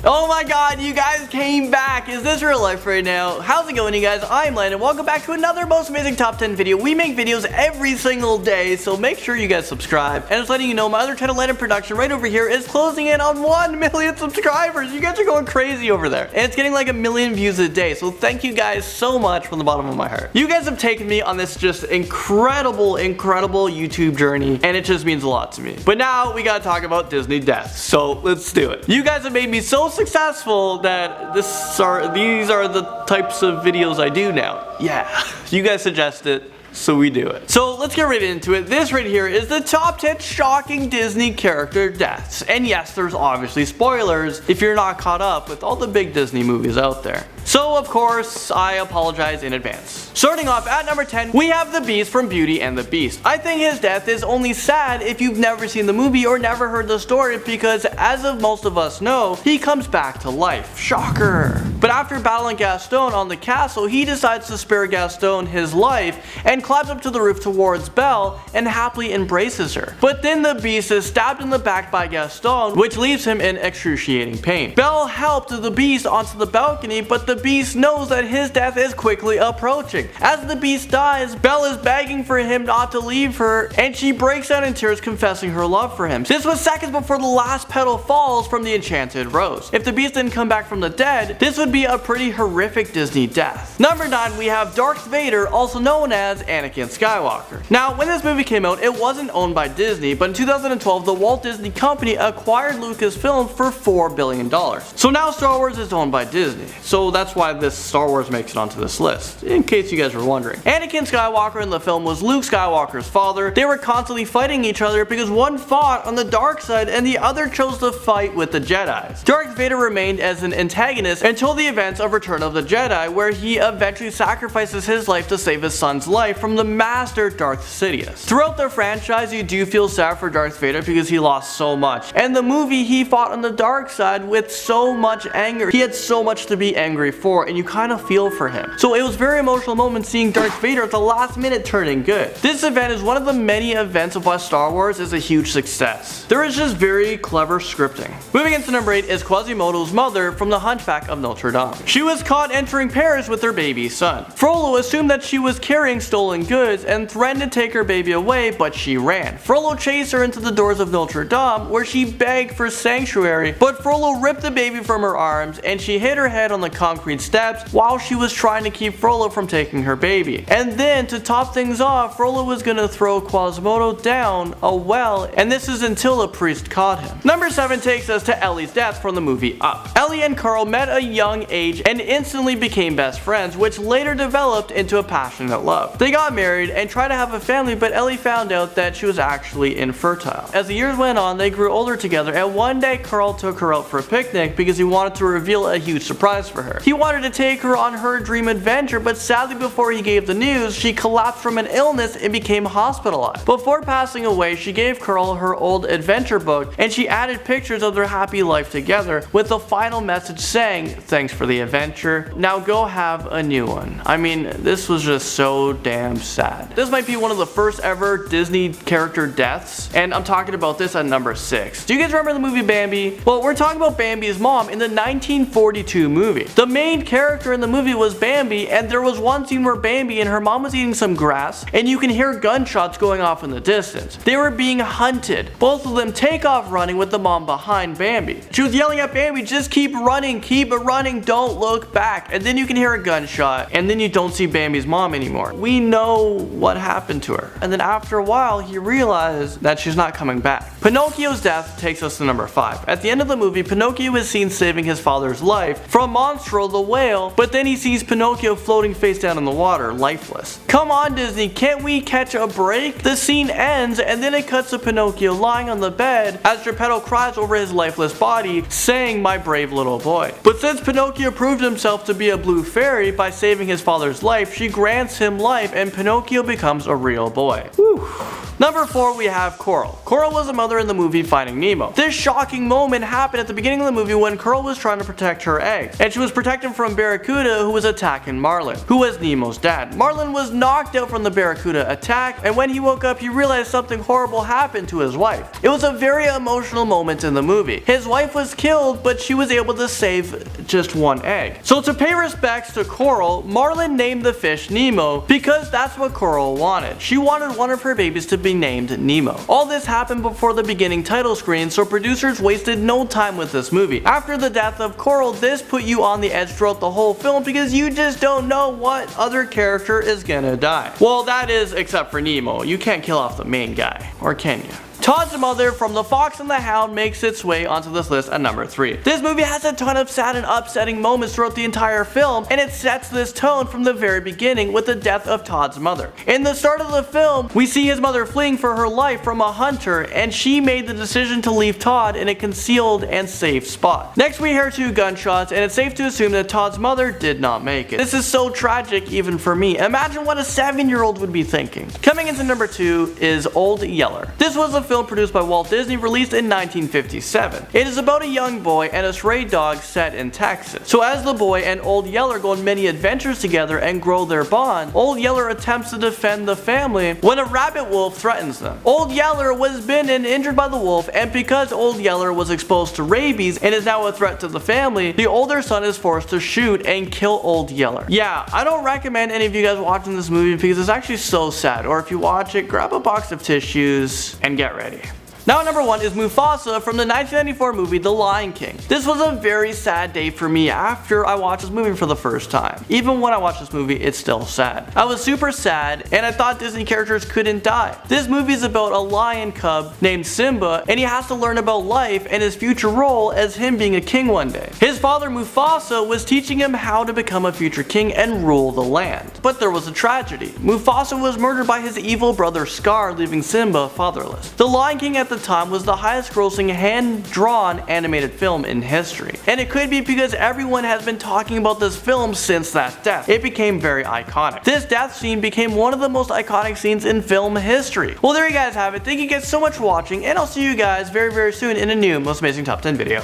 Oh my god, you guys came back. Is this real life right now? How's it going, you guys? I'm Landon. Welcome back to another most amazing top 10 video. We make videos every single day, so make sure you guys subscribe. And just letting you know, my other channel, Landon Production, right over here is closing in on 1 million subscribers. You guys are going crazy over there. And it's getting like 1 million views a day, so thank you guys so much from the bottom of my heart. You guys have taken me on this just incredible YouTube journey, and it just means a lot to me. But now we gotta talk about Disney deaths, so let's do it. You guys have made me so successful that these are the types of videos I do now. Yeah, you guys suggest it, so we do it. So let's get right into it. This right here is the top 10 shocking Disney character deaths. And yes, there's obviously spoilers if you're not caught up with all the big Disney movies out there. So of course, I apologize in advance. Starting off at number 10, we have the Beast from Beauty and the Beast. I think his death is only sad if you've never seen the movie or never heard the story, because as of most of us know, he comes back to life. Shocker. But after battling Gaston on the castle, he decides to spare Gaston his life and climbs up to the roof towards Belle and happily embraces her. But then the Beast is stabbed in the back by Gaston, which leaves him in excruciating pain. Belle helped the Beast onto the balcony, but the Beast knows that his death is quickly approaching. As the Beast dies, Belle is begging for him not to leave her, and she breaks out in tears confessing her love for him. This was seconds before the last petal falls from the enchanted rose. If the Beast didn't come back from the dead, this would be a pretty horrific Disney death. Number 9, we have Darth Vader, also known as Anakin Skywalker. Now, when this movie came out, it wasn't owned by Disney, but in 2012, the Walt Disney Company acquired Lucasfilm for $4 billion. So now Star Wars is owned by Disney. So that's why this Star Wars makes it onto this list, in case you guys were wondering. Anakin Skywalker in the film was Luke Skywalker's father. They were constantly fighting each other because one fought on the dark side and the other chose to fight with the Jedis. Darth Vader remained as an antagonist until the events of Return of the Jedi, where he eventually sacrifices his life to save his son's life from the master Darth Sidious. Throughout the franchise, you do feel sad for Darth Vader because he lost so much. And the movie, he fought on the dark side with so much anger. He had so much to be angry for, and you kind of feel for him. So it was a very emotional moment seeing Darth Vader at the last minute turning good. This event is one of the many events of why Star Wars is a huge success. There is just very clever scripting. Moving into number 8 is Quasimodo's mother from the Hunchback of Notre-Dame. She was caught entering Paris with her baby son. Frollo assumed that she was carrying stolen goods and threatened to take her baby away, but she ran. Frollo chased her into the doors of Notre-Dame, where she begged for sanctuary, but Frollo ripped the baby from her arms and she hit her head on the concrete steps while she was trying to keep Frollo from taking her baby. And then, to top things off, Frollo was gonna throw Quasimodo down a well, and this is until a priest caught him. Number 7 takes us to Ellie's death from the movie Up. Ellie and Carl met at a young age and instantly became best friends, which later developed into a passionate love. They got married and tried to have a family, but Ellie found out that she was actually infertile. As the years went on, they grew older together, and one day Carl took her out for a picnic because he wanted to reveal a huge surprise for her. He wanted to take her on her dream adventure, but sadly before he gave the news, she collapsed from an illness and became hospitalized. Before passing away, she gave Carl her old adventure book, and she added pictures of their happy life together with the final message saying, "Thanks for the adventure, now go have a new one." I mean, this was just so damn sad. This might be one of the first ever Disney character deaths, and I'm talking about this at number 6. Do you guys remember the movie Bambi? Well, we're talking about Bambi's mom in the 1942 movie. The main character in the movie was Bambi, and there was one scene where Bambi and her mom was eating some grass, and you can hear gunshots going off in the distance. They were being hunted. Both of them take off running with the mom behind Bambi. She was yelling at Bambi, "Just keep running, don't look back." And then you can hear a gunshot, and then you don't see Bambi's mom anymore. We know what happened to her. And then after a while, he realized that she's not coming back. Pinocchio's death takes us to number 5. At the end of the movie, Pinocchio is seen saving his father's life from Monstro the whale, but then he sees Pinocchio floating face down in the water, lifeless. Come on, Disney, can't we catch a break? The scene ends, and then it cuts to Pinocchio lying on the bed as Geppetto cries over his lifeless body, saying, "My brave little boy." But since Pinocchio proved himself to be a blue fairy by saving his father's life, she grants him life and Pinocchio becomes a real boy. Whew. Number 4, we have Coral. Coral was a mother in the movie Finding Nemo. This shocking moment happened at the beginning of the movie when Coral was trying to protect her eggs, and she was protecting from Barracuda, who was attacking Marlin, who was Nemo's dad. Marlin was knocked out from the Barracuda attack, and when he woke up he realized something horrible happened to his wife. It was a very emotional moment in the movie. His wife was killed, but she was able to save just one egg. So to pay respects to Coral, Marlin named the fish Nemo because that's what Coral wanted. She wanted one of her babies to be named Nemo. All this happened before the beginning title screen, so producers wasted no time with this movie. After the death of Coral, this put you on the edge throughout the whole film because you just don't know what other character is gonna die. Well, that is except for Nemo. You can't kill off the main guy, or can you? Todd's mother from The Fox and the Hound makes its way onto this list at number 3. This movie has a ton of sad and upsetting moments throughout the entire film, and it sets this tone from the very beginning with the death of Todd's mother. In the start of the film, we see his mother fleeing for her life from a hunter, and she made the decision to leave Todd in a concealed and safe spot. Next we hear 2 gunshots, and it's safe to assume that Todd's mother did not make it. This is so tragic even for me. Imagine what a 7-year-old would be thinking. Coming into number 2 is Old Yeller. This was a film produced by Walt Disney, released in 1957. It is about a young boy and a stray dog set in Texas. So as the boy and Old Yeller go on many adventures together and grow their bond, Old Yeller attempts to defend the family when a rabbit wolf threatens them. Old Yeller was bitten and injured by the wolf, and because Old Yeller was exposed to rabies and is now a threat to the family, the older son is forced to shoot and kill Old Yeller. Yeah, I don't recommend any of you guys watching this movie because it's actually so sad, or if you watch it, grab a box of tissues and get ready. Now at number 1 is Mufasa from the 1994 movie The Lion King. This was a very sad day for me after I watched this movie for the first time. Even when I watched this movie, it's still sad. I was super sad, and I thought Disney characters couldn't die. This movie is about a lion cub named Simba, and he has to learn about life and his future role as him being a king one day. His father Mufasa was teaching him how to become a future king and rule the land. But there was a tragedy. Mufasa was murdered by his evil brother Scar, leaving Simba fatherless. The Lion King at the time was the highest grossing hand-drawn animated film in history. And it could be because everyone has been talking about this film since that death. It became very iconic. This death scene became one of the most iconic scenes in film history. Well, there you guys have it. Thank you guys so much for watching, and I'll see you guys very, very soon in a new Most Amazing Top 10 video.